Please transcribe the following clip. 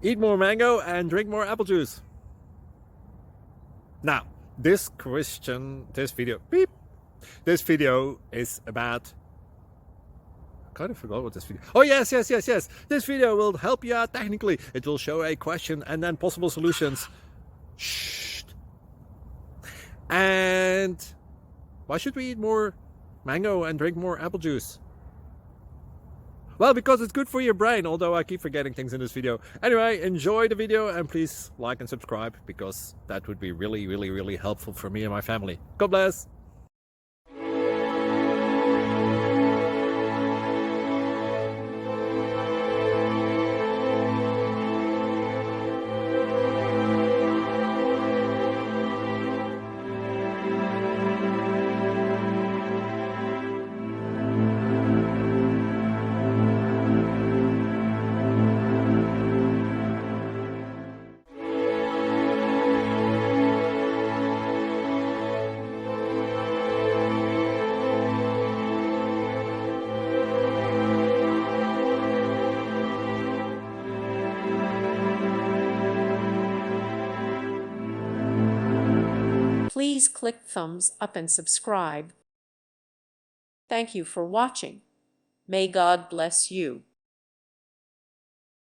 Eat more mango and drink more apple juice. Now, this video is about, I kind of forgot what this video. Oh, yes. This video will help you out technically. It will show a question and then possible solutions. Shh. And why should we eat more mango and drink more apple juice? Well, because it's good for your brain, although I keep forgetting things in this video. Anyway, enjoy the video and please like and subscribe, because that would be really helpful for me and my family. God bless! Please click thumbs up and subscribe. Thank you for watching. May God bless you.